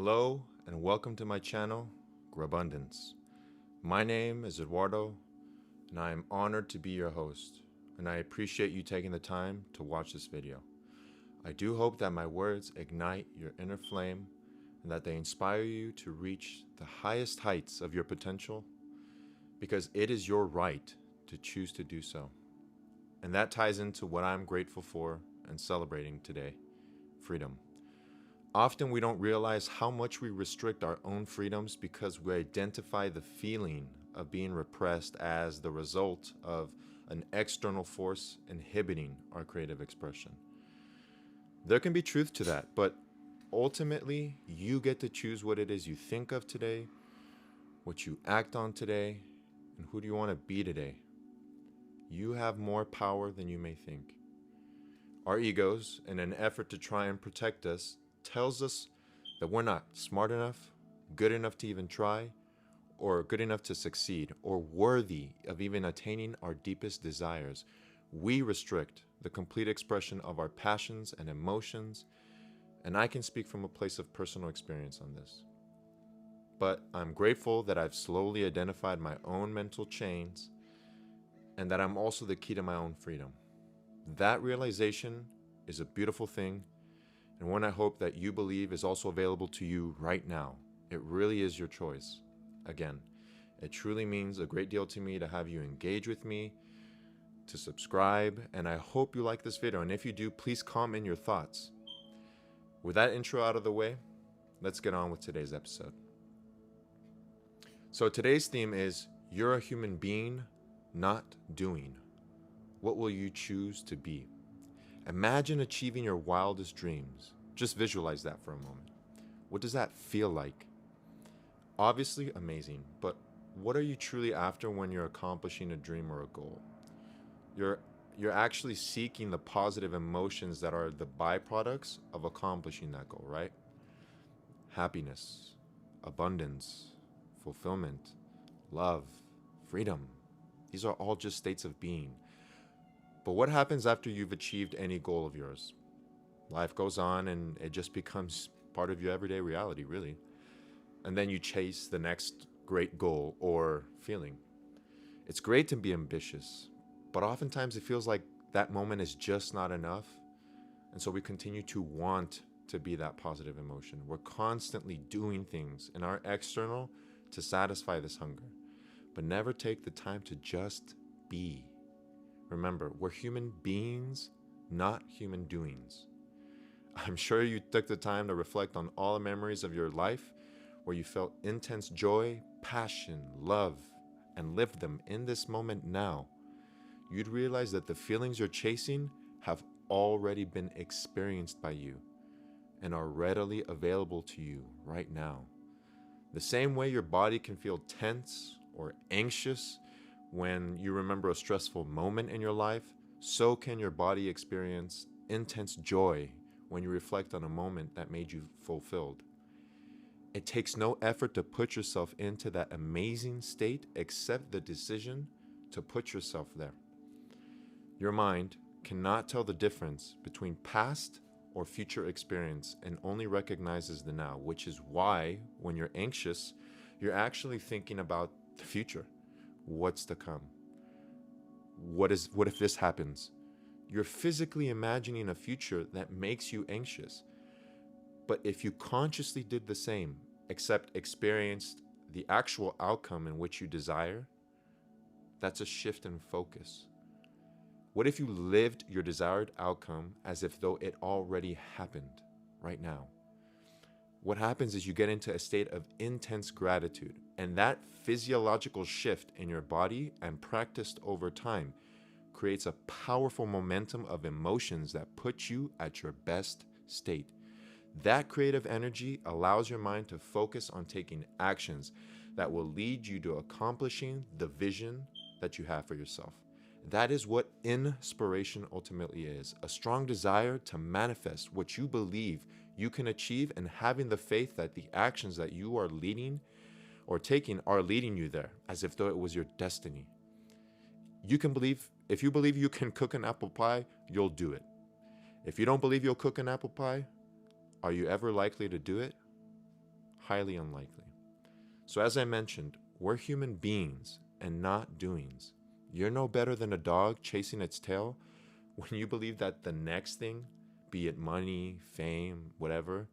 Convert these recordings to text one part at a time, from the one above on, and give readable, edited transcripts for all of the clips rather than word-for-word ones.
Hello and welcome to my channel, Grabundance. My name is Eduardo and I am honored to be your host, and I appreciate you taking the time to watch this video. I do hope that my words ignite your inner flame and that they inspire you to reach the highest heights of your potential, because it is your right to choose to do so. And that ties into what I'm grateful for and celebrating today: freedom. Often we don't realize how much we restrict our own freedoms because we identify the feeling of being repressed as the result of an external force inhibiting our creative expression. There can be truth to that, but ultimately you get to choose what it is you think of today, what you act on today, and who do you want to be today. You have more power than you may think. Our egos, in an effort to try and protect us, tells us that we're not smart enough, good enough to even try, or good enough to succeed, or worthy of even attaining our deepest desires. We restrict the complete expression of our passions and emotions, and I can speak from a place of personal experience on this. But I'm grateful that I've slowly identified my own mental chains and that I'm also the key to my own freedom. That realization is a beautiful thing, and one I hope that you believe is also available to you right now. It really is your choice. Again, it truly means a great deal to me to have you engage with me, to subscribe, and I hope you like this video. And if you do, please comment your thoughts. With that intro out of the way, let's get on with today's episode. So today's theme is you're a human being, not doing. What will you choose to be? Imagine achieving your wildest dreams. Just visualize that for a moment. What does that feel like? Obviously amazing, but what are you truly after when you're accomplishing a dream or a goal? You're actually seeking the positive emotions that are the byproducts of accomplishing that goal, right? Happiness, abundance, fulfillment, love, freedom. These are all just states of being. But what happens after you've achieved any goal of yours? Life goes on and it just becomes part of your everyday reality, really. And then you chase the next great goal or feeling. It's great to be ambitious, but oftentimes it feels like that moment is just not enough. And so we continue to want to be that positive emotion. We're constantly doing things in our external to satisfy this hunger, but never take the time to just be. Remember, we're human beings, not human doings. I'm sure you took the time to reflect on all the memories of your life where you felt intense joy, passion, love, and lived them in this moment now. You'd realize that the feelings you're chasing have already been experienced by you and are readily available to you right now. The same way your body can feel tense or anxious when you remember a stressful moment in your life, so can your body experience intense joy when you reflect on a moment that made you fulfilled. It takes no effort to put yourself into that amazing state except the decision to put yourself there. Your mind cannot tell the difference between past or future experience and only recognizes the now, which is why when you're anxious, you're actually thinking about the future. What's to come? What if this happens? You're physically imagining a future that makes you anxious. But if you consciously did the same, except experienced the actual outcome in which you desire, that's a shift in focus. What if you lived your desired outcome as if though it already happened right now? What happens is you get into a state of intense gratitude, and that physiological shift in your body and practiced over time creates a powerful momentum of emotions that put you at your best state. That creative energy allows your mind to focus on taking actions that will lead you to accomplishing the vision that you have for yourself. That is what inspiration ultimately is: a strong desire to manifest what you believe you can achieve, and having the faith that the actions that you are leading or taking are leading you there as if though it was your destiny. If you believe you can cook an apple pie, you'll do it. If you don't believe you'll cook an apple pie, are you ever likely to do it? highly unlikely. So, as I mentioned, we're human beings and not doings. You're no better than a dog chasing its tail when you believe that the next thing, be it money, fame, whatever,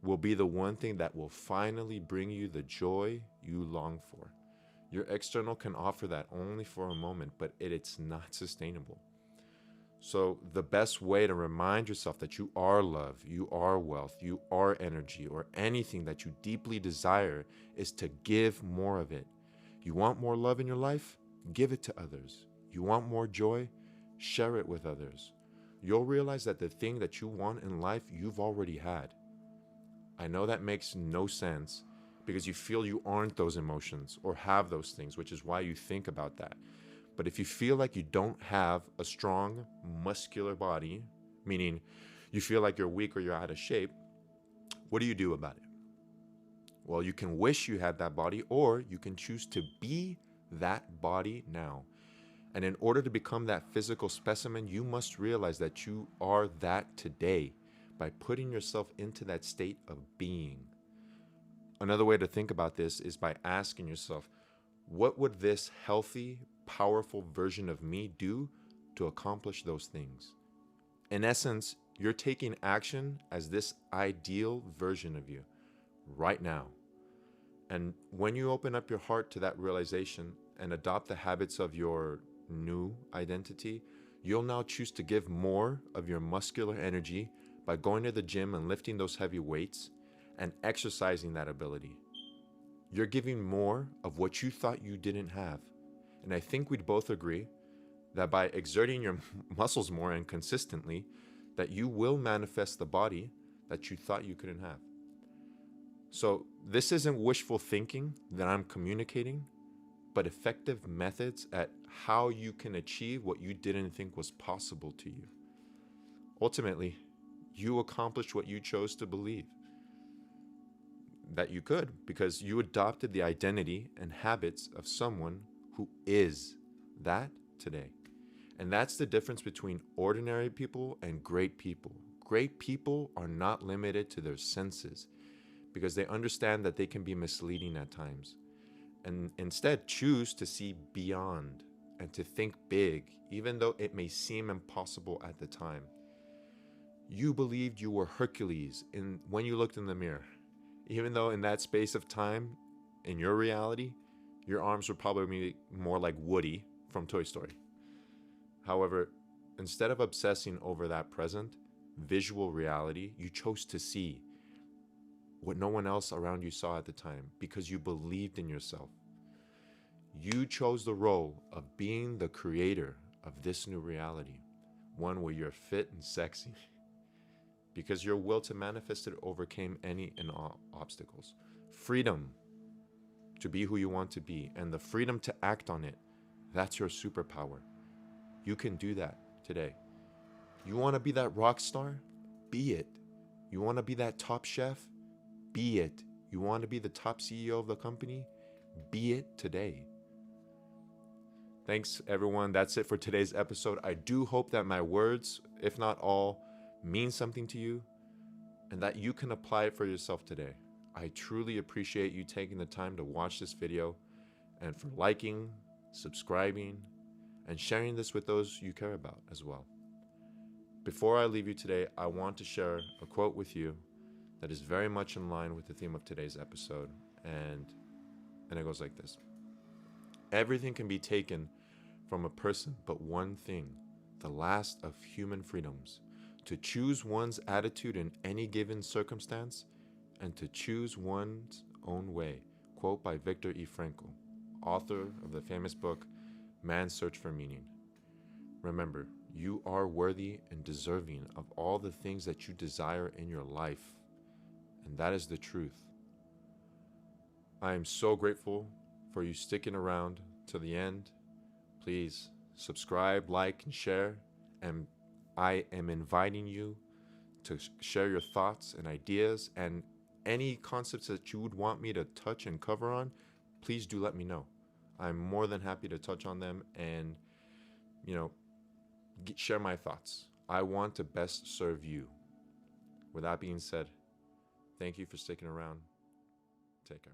will be the one thing that will finally bring you the joy you long for. Your external can offer that only for a moment, but it's not sustainable. So, the best way to remind yourself that you are love, you are wealth, you are energy, or anything that you deeply desire is to give more of it. You want more love in your life? Give it to others. You want more joy? Share it with others. You'll realize that the thing that you want in life, you've already had. I know that makes no sense because you feel you aren't those emotions or have those things, which is why you think about that. But if you feel like you don't have a strong, muscular body, meaning you feel like you're weak or you're out of shape, what do you do about it? Well, you can wish you had that body, or you can choose to be that body now. And in order to become that physical specimen, you must realize that you are that today by putting yourself into that state of being. Another way to think about this is by asking yourself, what would this healthy, powerful version of me do to accomplish those things? In essence, you're taking action as this ideal version of you right now. And when you open up your heart to that realization and adopt the habits of your new identity, you'll now choose to give more of your muscular energy by going to the gym and lifting those heavy weights and exercising that ability. You're giving more of what you thought you didn't have. And I think we'd both agree that by exerting your muscles more and consistently, that you will manifest the body that you thought you couldn't have. So this isn't wishful thinking that I'm communicating, but effective methods at how you can achieve what you didn't think was possible to you. Ultimately, you accomplished what you chose to believe that you could because you adopted the identity and habits of someone who is that today. And that's the difference between ordinary people and great people. Great people are not limited to their senses because they understand that they can be misleading at times, and instead choose to see beyond and to think big, even though it may seem impossible at the time. You believed you were Hercules when you looked in the mirror, even though in that space of time, in your reality, your arms were probably more like Woody from Toy Story. However, instead of obsessing over that present, visual reality, you chose to see what no one else around you saw at the time because you believed in yourself. You chose the role of being the creator of this new reality, one where you're fit and sexy, because your will to manifest it overcame any and all obstacles. Freedom to be who you want to be and the freedom to act on it, that's your superpower. You can do that today. You want to be that rock star? Be it. You want to be that top chef? Be it. You want to be the top CEO of the company? Be it today. Thanks, everyone. That's it for today's episode. I do hope that my words, if not all, mean something to you and that you can apply it for yourself today. I truly appreciate you taking the time to watch this video and for liking, subscribing, and sharing this with those you care about as well. Before I leave you today, I want to share a quote with you that is very much in line with the theme of today's episode, and it goes like this. Everything can be taken from a person but one thing, the last of human freedoms, to choose one's attitude in any given circumstance and to choose one's own way. Quote by Viktor E. Frankl, author of the famous book, Man's Search for Meaning. Remember, you are worthy and deserving of all the things that you desire in your life, and that is the truth. I am so grateful for you sticking around to the end. Please subscribe, like, and share, and I am inviting you to share your thoughts and ideas and any concepts that you would want me to touch and cover on. Please do let me know. I'm more than happy to touch on them and, share my thoughts. I want to best serve you. With that being said, thank you for sticking around. Take care.